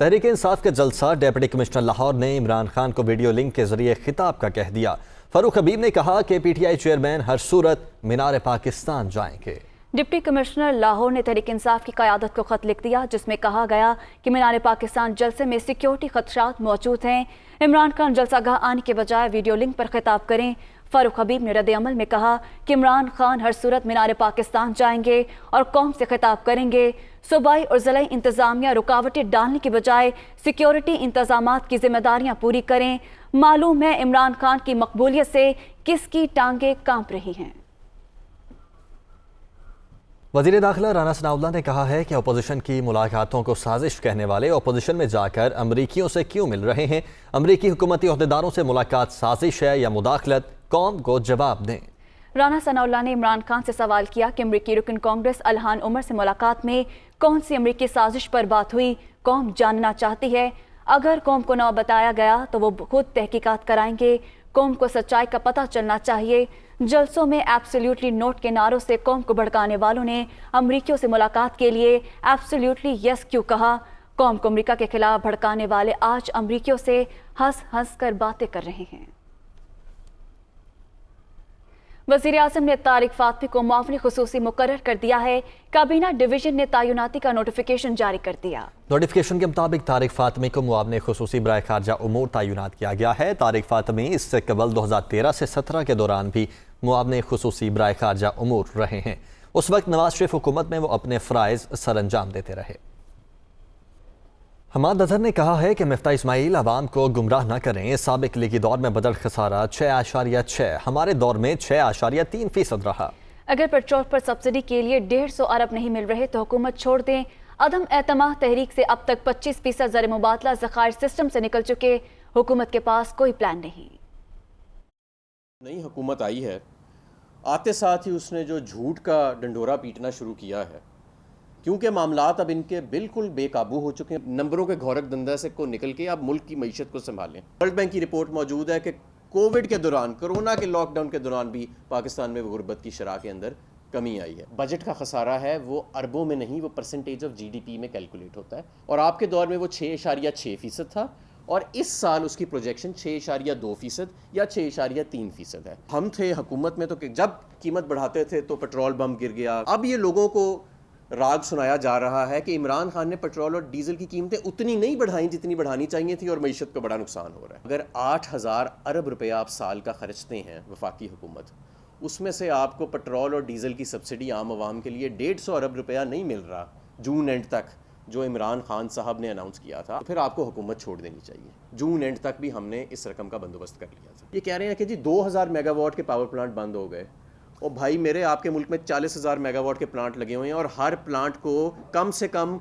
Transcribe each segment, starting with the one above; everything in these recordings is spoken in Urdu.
تحریک انصاف کے جلسہ ڈپٹی کمشنر لاہور نے عمران خان کو ویڈیو لنک کے ذریعے خطاب کا کہہ دیا۔ فاروق حبیب نے کہا کہ پی ٹی آئی چیئرمین ہر صورت مینار پاکستان جائیں گے۔ ڈپٹی کمشنر لاہور نے تحریک انصاف کی قیادت کو خط لکھ دیا جس میں کہا گیا کہ مینار پاکستان جلسے میں سیکیورٹی خدشات موجود ہیں، عمران خان جلسہ گاہ آنے کے بجائے ویڈیو لنک پر خطاب کریں۔ فاروق حبیب نے رد عمل میں کہا کہ عمران خان ہر صورت مینار پاکستان جائیں گے اور قوم سے خطاب کریں گے۔ صوبائی اور ضلعی انتظامیہ رکاوٹیں ڈالنے کے بجائے سیکیورٹی انتظامات کی ذمہ داریاں پوری کریں۔ معلوم ہے عمران خان کی مقبولیت سے کس کی ٹانگیں کانپ رہی ہیں۔ وزیر داخلہ رانا ثناءاللہ نے کہا ہے کہ اپوزیشن کی ملاقاتوں کو سازش کہنے والے اپوزیشن میں جا کر امریکیوں سے کیوں مل رہے ہیں؟ امریکی حکومتی عہدیداروں سے ملاقات سازش ہے یا مداخلت؟ قوم کو جواب دیں۔ رانا ثناءاللہ نے عمران خان سے سوال کیا کہ امریکی رکن کانگریس الہان عمر سے ملاقات میں کون سی امریکی سازش پر بات ہوئی؟ قوم جاننا چاہتی ہے۔ اگر قوم کو نہ بتایا گیا تو وہ خود تحقیقات کرائیں گے۔ قوم کو سچائی کا پتہ چلنا چاہیے۔ جلسوں میں ایبسلیوٹلی نوٹ کے نعروں سے قوم کو بھڑکانے والوں نے امریکیوں سے ملاقات کے لیے ایبسلیوٹلی یس کیوں کہا؟ قوم کو امریکہ کے خلاف بھڑکانے والے آج امریکیوں سے ہنس ہنس کر باتیں کر رہے ہیں۔ وزیر اعظم نے طارق فاطمی کو معاون خصوصی مقرر کر دیا ہے۔ کابینہ ڈویژن نے تعیناتی کا نوٹیفیکیشن جاری کر دیا۔ نوٹیفیکیشن کے مطابق طارق فاطمی کو معاون خصوصی برائے خارجہ امور تعینات کیا گیا ہے۔ طارق فاطمی اس سے قبل 2013 سے 17 کے دوران بھی معاون خصوصی برائے خارجہ امور رہے ہیں۔ اس وقت نواز شریف حکومت میں وہ اپنے فرائض سر انجام دیتے رہے۔ حماد اظہر نے کہا ہے کہ مفتاح اسماعیل عوام کو گمراہ نہ کریں۔ سابق لیگی دور میں بدل خسارہ 6.6، ہمارے دور میں 6.3% رہا۔ اگر پیٹرول پر سبسڈی کے لیے 150 ارب نہیں مل رہے تو حکومت چھوڑ دیں۔ عدم اعتماد تحریک سے اب تک 25% زر مبادلہ ذخائر سسٹم سے نکل چکے۔ حکومت کے پاس کوئی پلان نہیں۔ نئی حکومت آئی ہے، آتے ساتھ ہی اس نے جو جھوٹ کا ڈنڈورا پیٹنا شروع کیا ہے، کیونکہ معاملات اب ان کے بالکل بے قابو ہو چکے ہیں۔ نمبروں کے گھورک دندہ سے کو نکل کے اب ملک کی معیشت کو سنبھالیں۔ ورلڈ بینک کی رپورٹ موجود ہے کہ کووڈ کے دوران، کرونا کے لاک ڈاؤن کے دوران بھی پاکستان میں غربت کی شرح کے اندر کمی آئی ہے۔ بجٹ کا خسارہ ہے وہ اربوں میں نہیں، وہ percentage of G D P میں کیلکولیٹ ہوتا ہے، اور آپ کے دور میں وہ 6.6% تھا، اور اس سال اس کی پروجیکشن 6.2% یا 6.3% ہے۔ ہم تھے حکومت میں تو جب قیمت بڑھاتے تھے تو پیٹرول بم گر گیا۔ اب یہ لوگوں کو راگ سنایا جا رہا ہے کہ عمران خان نے پیٹرول اور ڈیزل کی قیمتیں اتنی نہیں بڑھائیں جتنی بڑھانی چاہیے تھی، اور معیشت کو بڑا نقصان ہو رہا ہے۔ اگر 8,000 ارب روپے آپ سال کا خرچتے ہیں وفاقی حکومت، اس میں سے آپ کو پیٹرول اور ڈیزل کی سبسڈی عام عوام کے لیے 150 ارب روپیہ نہیں مل رہا جون اینڈ تک، جو عمران خان صاحب نے اناؤنس کیا تھا، پھر آپ کو حکومت چھوڑ دینی چاہیے۔ جون اینڈ تک بھی ہم نے اس رقم کا بندوبست کر لیا تھا۔ یہ کہہ رہے ہیں کہ جی 2,000 میگا واٹ کے پاور پلانٹ بند ہو گئے، اور بھائی میرے آپ کے ملک میں 40,000 میگا واٹ کے پلانٹ لگے ہوئے ہیں، اور ہر پلانٹ کو کم سے کم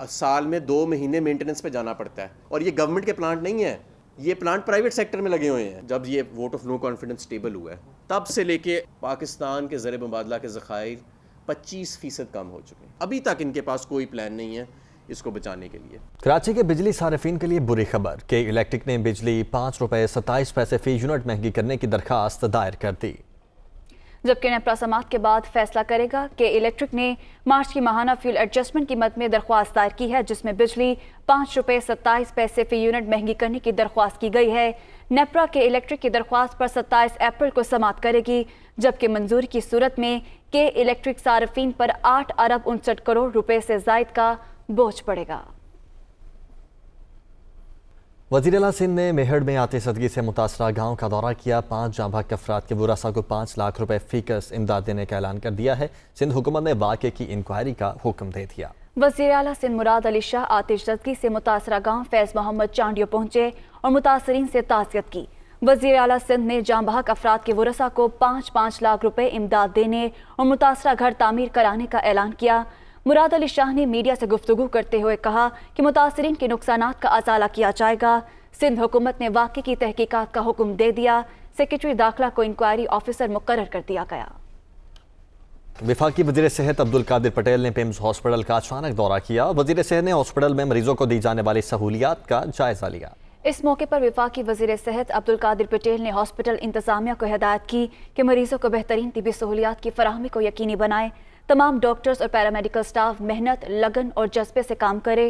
سال میں 2 مہینے مینٹیننس پہ جانا پڑتا ہے، اور یہ گورنمنٹ کے پلانٹ نہیں ہیں، یہ پلانٹ پرائیویٹ سیکٹر میں لگے ہوئے ہیں۔ جب یہ vote of no confidence stable ہوا ہے تب سے لے کے پاکستان کے زر مبادلہ کے ذخائر 25% کم ہو چکے ہیں۔ ابھی تک ان کے پاس کوئی پلان نہیں ہے اس کو بچانے کے لیے۔ کراچی کے بجلی صارفین کے لیے بری خبر کہ الیکٹرک نے بجلی 5 روپے 27 پیسے فی یونٹ مہنگی کرنے کی درخواست دائر کر دی، جبکہ نیپرا سماعت کے بعد فیصلہ کرے گا کہ الیکٹرک نے مارچ کی ماہانہ فیول ایڈجسٹمنٹ قیمت میں درخواست دائر کی ہے، جس میں بجلی 5 روپے 27 پیسے فی یونٹ مہنگی کرنے کی درخواست کی گئی ہے۔ نیپرا کے الیکٹرک کی درخواست پر 27 اپریل کو سماعت کرے گی، جبکہ منظوری کی صورت میں کہ الیکٹرک صارفین پر 8 ارب 59 کروڑ روپے سے زائد کا بوجھ پڑے گا۔ وزیر اعلیٰ سندھ نے میہڑ میں آتش زدگی سے متاثرہ گاؤں کا دورہ کیا۔ 5 جاں بحق افراد کے ورثاء کو 5 لاکھ روپے فی کس امداد دینے کا اعلان کر دیا ہے۔ سندھ حکومت نے واقعے کی انکوائری کا حکم دے دیا۔ وزیر اعلیٰ سندھ مراد علی شاہ آتش زدگی سے متاثرہ گاؤں فیض محمد چانڈیو پہنچے اور متاثرین سے تعزیت کی۔ وزیر اعلیٰ سندھ نے جاں بحق افراد کے ورثاء کو 5 لاکھ روپے امداد دینے اور متاثرہ گھر تعمیر کرانے کا اعلان کیا۔ مراد علی شاہ نے میڈیا سے گفتگو کرتے ہوئے کہا کہ متاثرین کے نقصانات کا ازالہ کیا جائے گا۔ سندھ حکومت نے واقعے کی تحقیقات کا حکم دے دیا۔ سیکرٹری داخلہ کو انکوائری آفیسر مقرر کر دیا گیا۔ وفاقی وزیر صحت عبدالقادر پٹیل نے پیمز ہاسپٹل کا اچانک دورہ کیا۔ وزیر صحت نے ہاسپٹل میں مریضوں کو دی جانے والی سہولیات کا جائزہ لیا۔ اس موقع پر وفاقی وزیر صحت عبدالقادر پٹیل نے ہاسپٹل انتظامیہ کو ہدایت کی کہ مریضوں کو بہترین طبی سہولیات کی فراہمی کو یقینی بنائے۔ تمام ڈاکٹرز اور پیرامیڈیکل سٹاف محنت، لگن اور جذبے سے کام کرے۔